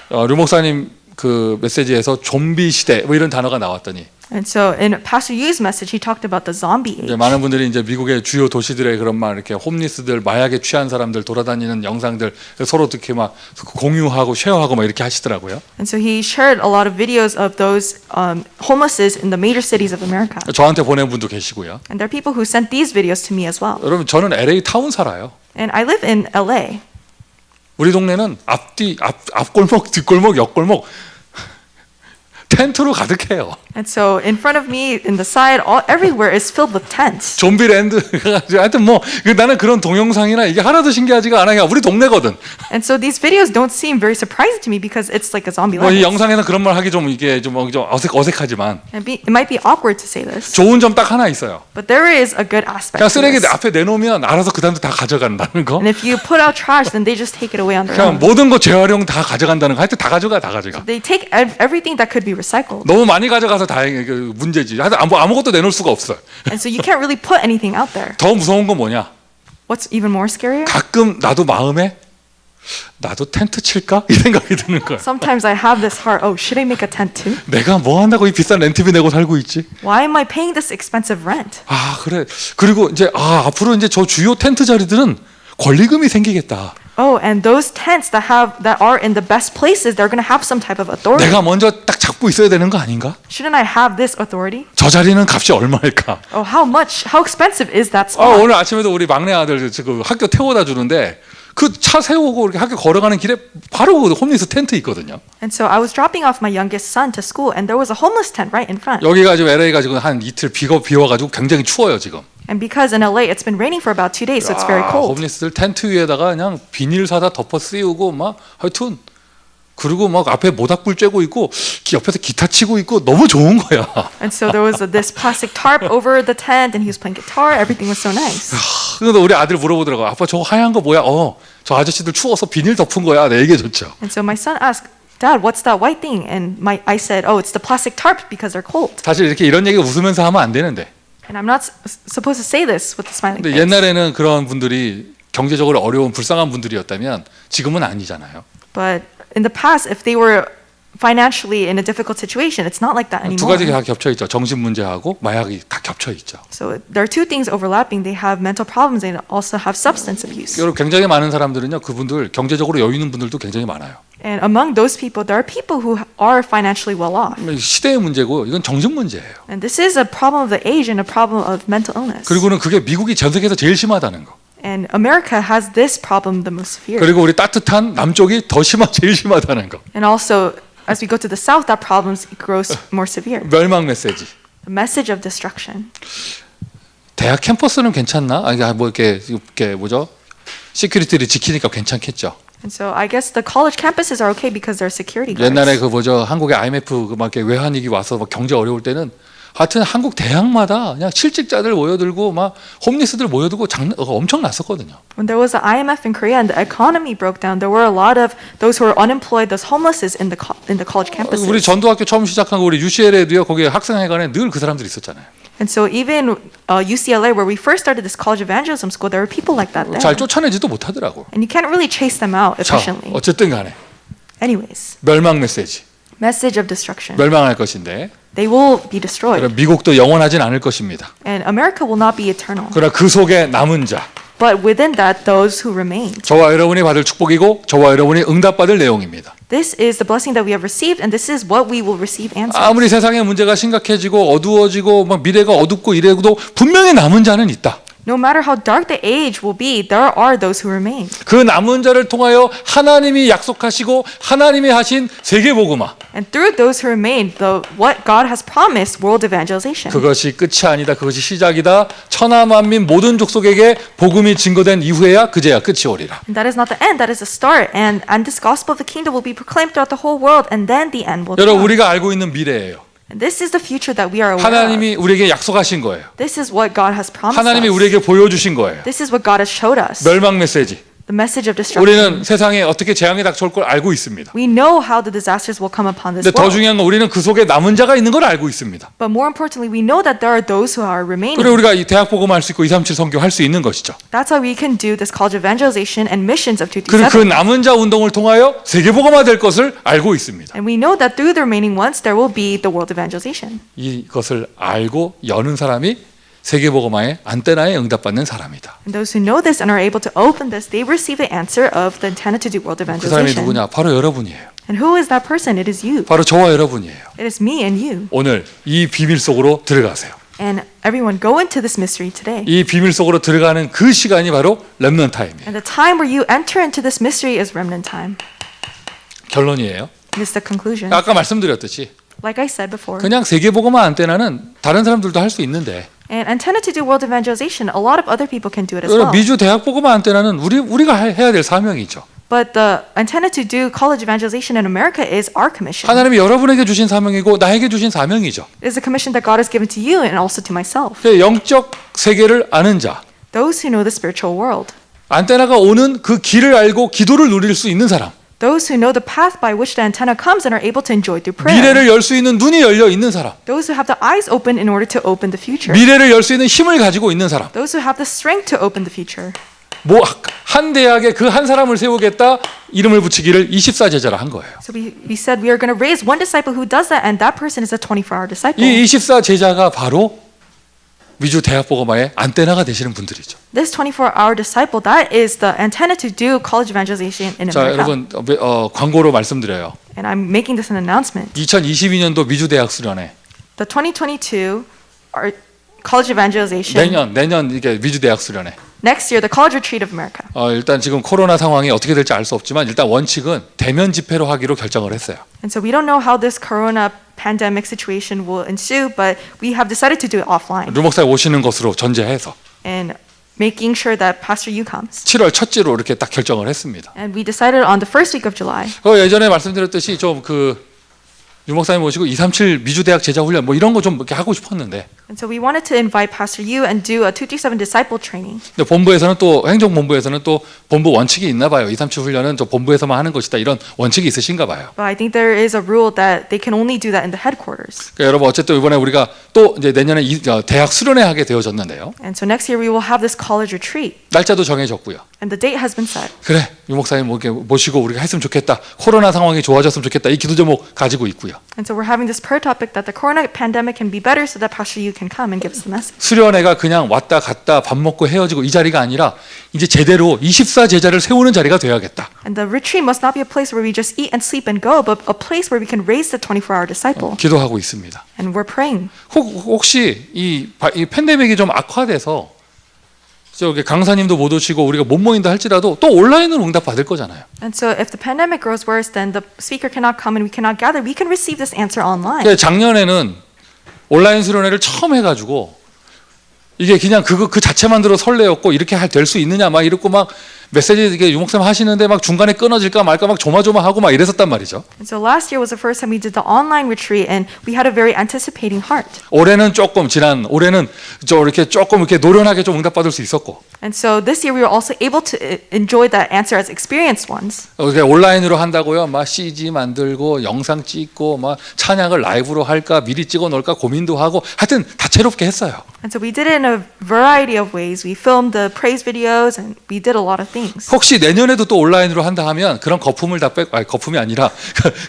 류 목사님 그 메시지에서 좀비 시대 뭐 이런 단어가 나왔더니 And so in Pastor Yu's message, he talked about the zombie 이제 age. 많은 분들이 이제 미국의 주요 도시들의 그런 막 이렇게 홈리스들 마약에 취한 사람들 돌아다니는 영상들 서로 이렇게 막 공유하고 쉐어하고 막 이렇게 하시더라고요. And so he shared a lot of videos of those homelesses in the major cities of America. 저한테 보낸 분도 계시고요. And there are people who sent these videos to me as well. 여러분 저는 LA 타운 살아요. And I live in LA. 우리 동네는 앞골목, 뒷골목, 옆골목 텐트로 가득해요. And so in front of me, in the side, everywhere is filled with tents. 좀비랜드 하여튼 뭐 나는 그런 동영상이나 이게 하나도 신기하지가 않아요. 우리 동네거든. And so these videos don't seem very surprising to me because it's like a zombie 뭐 이 life. 영상에서 그런 말 하기 좀 이게 좀 어색하지만 It might be awkward to say this, 좋은 점 딱 하나 있어요. but there is a good aspect 그냥 to 쓰레기 this. 앞에 내놓으면 알아서 그 다음부터 다 가져간다는 거. And if you put out trash, then they just take it away on their 그냥 own. 모든 거 재활용 다 가져간다는 거. 하여튼 다 가져가. They take everything that could be recycled. 너무 많이 가져가서 다행히 그 문제지. 하여튼 아무것도 내놓을 수가 없어요. And so you can't really put anything out there. 더 무서운 건 뭐냐? What's even more scarier? 가끔 나도 마음에 나도 텐트 칠까? 이 생각이 드는 거야. Sometimes I have this heart, oh, should I make a tent too? 내가 뭐 한다고 이 비싼 렌트비 내고 살고 있지? Why am I paying this expensive rent? 아 그래. 그리고 이제 앞으로 이제 저 주요 텐트 자리들은 권리금이 생기겠다. Oh, and those tents that are in the best places, they're going to have some type of authority. 내가 먼저 딱 잡고 있어야 되는 거 아닌가? Shouldn't I have this authority? 저 자리는 값이 얼마일까? Oh, how expensive is that spot? 오늘 아침에도 우리 막내 아들 지금 학교 태워다 주는데 그 차 세우고 이렇게 학교 걸어가는 길에 바로 그 홈리스 텐트 있거든요. And so I was dropping off my youngest son to school, and there was a homeless tent right in front. 여기가 지금 LA가 지금 한 이틀 비와가지고 굉장히 추워요 지금. And because in LA it's been raining for about 2 days, so it's very cold. 홈리스들 텐트 위에다가 그냥 비닐 사다 덮어 씌우고 막 하여튼 그리고 막 앞에 모닥불 쬐고 있고 옆에서 기타 치고 있고 너무 좋은 거야. And so there was this plastic tarp over the tent, and he was playing guitar. Everything was so nice. 그래서 우리 아들 물어보더라고. 아빠 저거 하얀 거 뭐야? 저 아저씨들 추워서 비닐 덮은 거야. 내 얘기해줬죠. And so my son asked, Dad, what's that white thing? And I said, oh, it's the plastic tarp because they're cold. 사실 이렇게 이런 얘기 웃으면서 하면 안 되는데. And I'm not supposed to say this with a smiling 근데 face. 옛날에는 그런 분들이 경제적으로 어려운 불쌍한 분들이었다면 지금은 아니잖아요. But in the past, if they were financially in a difficult situation, it's not like that 두 가지 anymore. 다 겹쳐 있죠. 정신 문제하고 마약이 다 겹쳐 있죠. So there are two things overlapping. They have mental problems and also have substance abuse. 여러분 굉장히 많은 사람들은요. 그분들 경제적으로 여유 있는 분들도 굉장히 많아요. And among those people, there are people who are financially well off. 시대의 문제고 이건 정신 문제예요. And this is a problem of the age and a problem of mental illness. 그리고는 그게 미국이 전 세계에서 제일 심하다는 거. And America has this problem the most severe. 그리고 우리 따뜻한 남쪽이 더 제일 심하다는 거. And also, as we go to the south, that problem grows more severe. 멸망 메시지. The message of destruction. 대학 캠퍼스는 괜찮나? 뭐 이렇게 뭐죠? 시큐리티를 지키니까 괜찮겠죠. And so I guess the college campuses are okay because they're security guards. 옛날에 그 뭐죠? 한국에 IMF 막 이렇게 외환위기 와서 막 경제 어려울 때는 하여튼 한국 대학마다 그냥 실직자들 모여들고 막 홈리스들 모여들고 엄청 났었거든요. When there was the IMF in Korea and the economy broke down, there were a lot of those who were unemployed, those homelesses in the college campuses. 우리 전도학교 처음 시작한 거 우리 UCLA도요. 거기 학생회관에 늘 그 사람들이 있었잖아요. And so even UCLA, where we first started this college evangelism school, there were people like that there. 잘 쫓아내지도 못하더라고. And you can't really chase them out 자, efficiently. 어쨌든 간에 Anyways, 멸망 메시지. message of destruction. 멸망할 것인데 They will be destroyed. 미국도 영원하진 않을 것입니다. And America will not be eternal. 그러나 그 속에 남은 자, But within that, those who remain. 저와 여러분이 받을 축복이고 저와 여러분이 응답받을 내용입니다. This is the blessing that we have received, and this is what we will receive answers. 아무리 세상의 문제가 심각해지고 어두워지고 막 미래가 어둡고 이래도 분명히 남은 자는 있다. No matter how dark the age will be, there are those who remain. 그 남은 자를 통하여 하나님이 약속하시고 하나님이 하신 세계복음화, And through those who remain, what God has promised, world evangelization. 그것이 끝이 아니다. 그것이 시작이다. 천하 만민 모든 족속에게 복음이 증거된 이후에야 그제야 끝이 오리라. And that is not the end, that is the start. And this gospel of the kingdom will be proclaimed throughout the whole world, and then the end will 여러분 come. 우리가 알고 있는 미래예요. And this is the future that we are aware of. 하나님이 우리에게 약속하신 거예요. This is what God has promised 하나님이 us. 우리에게 보여주신 거예요. This is what God has showed us. 멸망 메시지. The message of destruction. 우리는 세상에 어떻게 재앙이 닥쳐올 걸 알고 있습니다. We know how the disasters will come upon this 근데 더 world. 중요한 건 우리는 그 속에 남은 자가 있는 걸 알고 있습니다. But more importantly, we know that there are those who are remaining. 그리고 우리가 이 대학 복음 할 수 있고 237 선교 할 수 있는 것이죠. That's how we can do this college evangelization and missions of 그리고 그 237. 남은 자 운동을 통하여 세계 복음화 될 것을 알고 있습니다. And we know that through the remaining ones, there will be the world evangelization. 이것을 알고 여는 사람이 세계 복음화의 안테나에 응답받는 사람이다. And those who know this and are able to open this, they receive the answer of the antenna to do world 그 사람이 evangelization. 누구냐? 바로 여러분이에요. And who is that person? It is you. 바로 저와 여러분이에요. It is me and you. 오늘 이 비밀 속으로 들어가세요. And everyone go into this mystery today. 이 비밀 속으로 들어가는 그 시간이 바로 렘넌트 타임이에요. And the time where you enter into this mystery is remnant time. 결론이에요. This is the conclusion. 아까 말씀드렸듯이 Like I said before. 그냥 세계 복음화 안테나는 다른 사람들도 할 수 있는데 And antenna to do world evangelization, a lot of other people can do it as 여러분 well. 미주 대학 복음화 안테나는 우리가 해야 될 사명이죠. But the antenna to do college evangelization in America is our commission. 하나님이 여러분에게 주신 사명이고 나에게 주신 사명이죠. It is a commission that God has given to you and also to myself. 영적 세계를 아는 자, Those who know the spiritual world. 안테나가 오는 그 길을 알고 기도를 누릴 수 있는 사람, Those who know the path by which the antenna comes and are able to enjoy through prayer. 미래를 열 수 있는 눈이 열려 있는 사람, Those who have the eyes open in order to open the future. 미래를 열 수 있는 힘을 가지고 있는 사람. Those who have the strength to open the future. 뭐 한 대학에 그 한 사람을 세우겠다 이름을 붙이기를 24제자라 한 거예요. So we said we are going to raise one disciple who does that, and that person is a 24-hour disciple. 이 24제자가 바로 미주 대학 복음화의 안테나가 되시는 분들이죠. This 24-hour disciple, that is the antenna to do college evangelization in 자, America. 여러분 광고로 말씀드려요. And I'm making this an announcement. 2022년도 미주 대학 수련회 The 2022 our college evangelization. 내년 이게 미주 대학 수련회. Next year, the college retreat of America. 일단 지금 코로나 상황이 어떻게 될지 알 수 없지만 일단 원칙은 대면 집회로 하기로 결정을 했어요. And so we don't know how this corona pandemic situation will ensue, but we have decided to do it offline 루 목사님 오시는 것으로 전제해서 and making sure that Pastor Yu comes. 7월 첫째로 이렇게 딱 결정을 했습니다. And we decided on the first week of July. 예전에 말씀드렸듯이 좀 유 목사님 모시고 237 미주 대학 제자 훈련 뭐 이런 거 좀 이렇게 하고 싶었는데 And so we wanted to invite Pastor Yu and do a 237 disciple training. 근데 본부에서는 또 행정본부에서는 또 본부 원칙이 있나 봐요. 237 훈련은 저 본부에서만 하는 것이다 이런 원칙이 있으신가 봐요. But I think there is a rule that they can only do that in the headquarters. 그러니까 여러분 어쨌든 이번에 우리가 또 이제 내년에 대학 수련회 하게 되어졌는데요. And so next year we will have this college retreat. 날짜도 정해졌고요. And the date has been set. 그래 유 목사님 이렇게 모시고 우리가 했으면 좋겠다. 코로나 상황이 좋아졌으면 좋겠다. 이 기도 제목 가지고 있고요. And so we're having this prayer topic that the corona pandemic can be better so that Pastor Yu can come and give us the message. 수련회가 그냥 왔다 갔다 밥 먹고 헤어지고 이 자리가 아니라 이제 제대로 24제자를 세우는 자리가 돼야겠다. And the retreat must not be a place where we just eat and sleep and go, but a place where we can raise the 24-hour disciple. 기도하고 있습니다. And we're praying. 혹시 이 팬데믹이 좀 악화돼서 저기 강사님도 못 오시고 우리가 못 모인다 할지라도 또 온라인으로 응답 받을 거잖아요. And so if the pandemic grows worse, then the speaker cannot come and we cannot gather. We can receive this answer online. 근데 작년에는 온라인 수련회를 처음 해가지고 이게 그냥 그 자체만 들어 설레었고 이렇게 될 수 있느냐 막 이렇고 막 메시지 이게 유목사님 하시는데 막 중간에 끊어질까 말까 막 조마조마하고 막 이랬었단 말이죠. And so last year was the first time we did the online retreat, and we had a very anticipating heart. 올해는 올해는 이렇게 조금 이렇게 노련하게 좀 응답받을 수 있었고. And so this year we were also able to enjoy that answer as experienced ones. 이렇게 온라인으로 한다고요. 막 CG 만들고 영상 찍고 막 찬양을 라이브로 할까 미리 찍어 놓을까 고민도 하고 하여튼 다채롭게 했어요. And so we did it in a variety of ways. We filmed the praise videos, and we did a lot of things. 혹시 내년에도 또 온라인으로 한다 하면 그런 거품을 다 빼고 거품이 아니라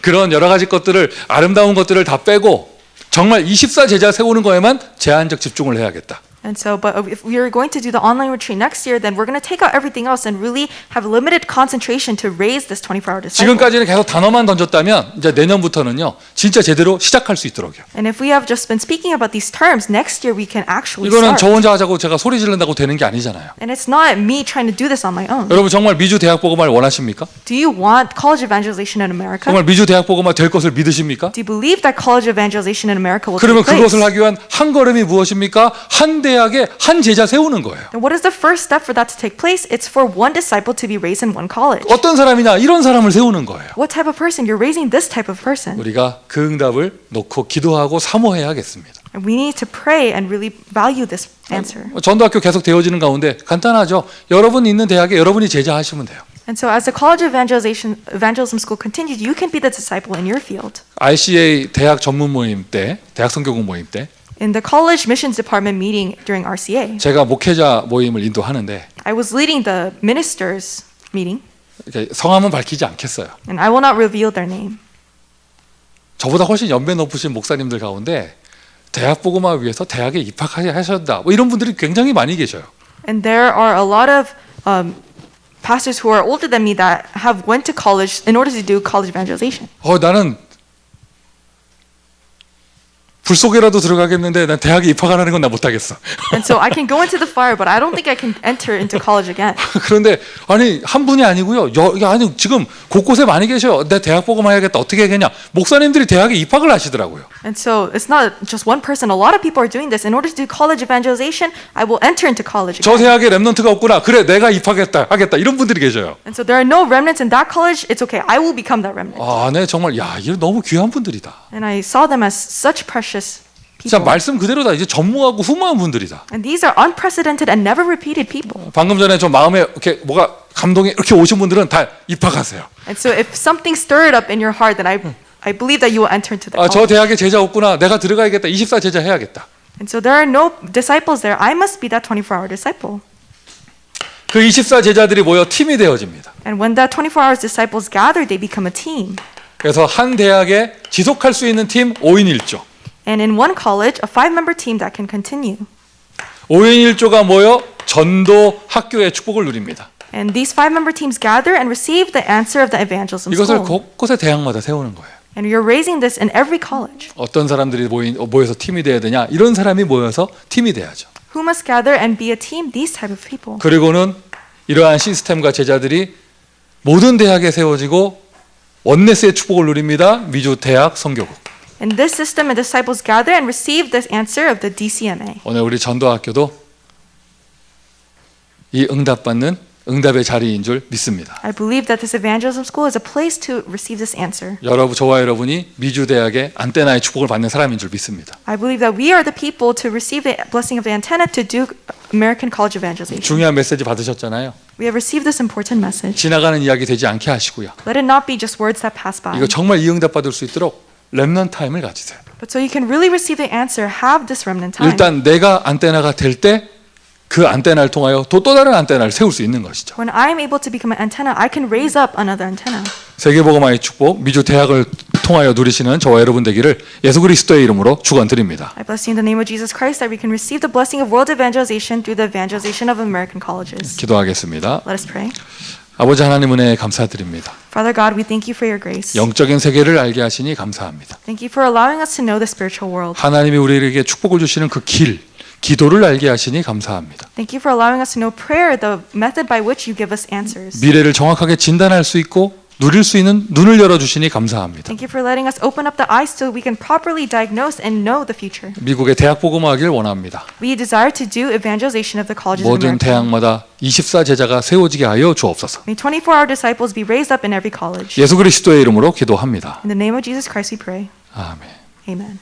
그런 여러 가지 것들을 아름다운 것들을 다 빼고 정말 24제자 세우는 거에만 제한적 집중을 해야겠다. And so, but if we are going to do the online retreat next year, then we're going to take out everything else and really have limited concentration to raise this 24-hour disciple. 지금까지는 계속 단어만 던졌다면 이제 내년부터는요 진짜 제대로 시작할 수 있도록요. And if we have just been speaking about these terms, next year we can actually 이거는 저 start. 혼자 하자고 제가 소리 지른다고 되는 게 아니잖아요. And it's not me trying to do this on my own. 여러분 정말 미주 대학 복음화를 원하십니까? Do you want college evangelization in America? 정말 미주 대학 복음화 될 것을 믿으십니까? Do you believe that college evangelization in America will 그러면 take place? 그것을 하기 위한 한 걸음이 무엇입니까? 한 대학에 한 제자 세우는 거예요. And what is the first step for that to take place? It's for one disciple to be raised in one college. 어떤 사람이냐? 이런 사람을 세우는 거예요. What type of person? You're raising this type of person. 우리가 그 응답을 놓고 기도하고 사모해야겠습니다. And we need to pray and really value this answer. 전도학교 계속 되어지는 가운데 간단하죠. 여러분 있는 대학에 여러분이 제자하시면 돼요. And so as the college evangelism school continues, you can be the disciple in your field. RCA 대학 전문 모임 때, 대학 선교국 모임 때 In the college missions department meeting during RCA, 제가 목회자 모임을 인도하는데 I was leading the ministers meeting, 이렇게 성함은 밝히지 않겠어요. and I will not reveal their name. 저보다 훨씬 연배 높으신 목사님들 가운데 대학 복음화 위해서 대학에 입학하셔야 뭐 이런 분들이 굉장히 많이 계셔요. And there are a lot of pastors who are older than me that have went to college in order to do college evangelization. 나는 불 속에라도 들어가겠는데 난 대학에 입학하라는 건 나 못하겠어. And so I can go into the fire, but I don't think I can enter into college again. 그런데 아니 한 분이 아니고요. 아니 지금 곳곳에 많이 계셔요. 내 대학 복음화 해야겠다. 어떻게 하겠냐. 목사님들이 대학에 입학을 하시더라고요. And so it's not just one person. A lot of people are doing this. In order to do college evangelization, I will enter into college 저 again. 대학에 랩넌트가 없구나. 그래 내가 입학했다 하겠다. 이런 분들이 계셔요. And so there are no remnants in that college. It's okay. I will become that remnant. 네 정말 이게 너무 귀한 분들이다. And I saw them as such precious 진짜 people. 말씀 그대로다. 이제 전무하고 후무한 분들이다. And these are unprecedented and never repeated people. 방금 전에 좀 마음에 이렇게 뭐가 감동이 이렇게 오신 분들은 다 입학하세요. And so if something stirred up in your heart, then I believe that you will enter into the 저 college. 대학에 제자 없구나. 내가 들어가야겠다. 24 제자 해야겠다. And so there are no disciples there. I must be that 24-hour disciple. 그 24 제자들이 모여 팀이 되어집니다. And when that 24 hours disciples gather, they become a team. 그래서 한 대학에 지속할 수 있는 팀 5인 1조. And in one college, a 5-member team that can continue. 5인 1조가 모여 전도 학교의 축복을 누립니다. And these 5-member teams gather and receive the answer of the evangelism 이것을 school. 곳곳에 대학마다 세우는 거예요. And you're raising this in every college. 어떤 사람들이 모여서 팀이 돼야 되냐? 이런 사람이 모여서 팀이 돼야죠. Who must gather and be a team? These type of people. 그리고는 이러한 시스템과 제자들이 모든 대학에 세워지고 원네스의 축복을 누립니다. 미주 대학 선교국. And this system and disciples gather and receive this answer of the DCMA. 오늘 우리 전도학교도 이 응답받는 응답의 자리인 줄 믿습니다. I believe that this evangelism school is a place to receive this answer. 저와 여러분이 미주 대학의 안테나의 축복을 받는 사람인 줄 믿습니다. I believe that we are the people to receive the blessing of the antenna to do American college evangelization. 중요한 메시지 받으셨잖아요. We have received this important message. 지나가는 이야기 되지 않게 하시고요. Let it not be just words that pass by. 이거 정말 이 응답 받을 수 있도록 렘넌트 타임을 가지세요. But so you can really receive the answer, have this remnant time. 일단 내가 안테나가 될 때 그 안테나를 통하여 또 다른 안테나를 세울 수 있는 것이죠. When I am able to become an antenna, I can raise up another antenna. 세계복음화의 축복, 미주 대학을 통하여 누리시는 저와 여러분 되기를 예수 그리스도의 이름으로 축원드립니다. I bless you in the name of Jesus Christ that we can receive the blessing of world evangelization through the evangelization of American colleges. 기도하겠습니다. Let us pray. 아버지 하나님 은혜에 감사드립니다. Father God, we thank you for your grace. 영적인 세계를 알게 하시니 감사합니다. Thank you for allowing us to know the spiritual world. 하나님이 우리에게 축복을 주시는 그 길, 기도를 알게 하시니 감사합니다. Thank you for allowing us to know prayer, the method by which you give us answers. 미래를 정확하게 진단할 수 있고 누릴 수 있는 눈을 열어주시니 감사합니다. Thank you for letting us open up the eyes so we can properly diagnose and know the future. 미국의 대학 복음화하기를 원합니다. We desire to do evangelization of the colleges in 모든 America. 대학마다 24 제자가 세워지게 하여 주옵소서. May 24-hour disciples be raised up in every college. 예수 그리스도의 이름으로 기도합니다. In the name of Jesus Christ we pray. 아멘. Amen.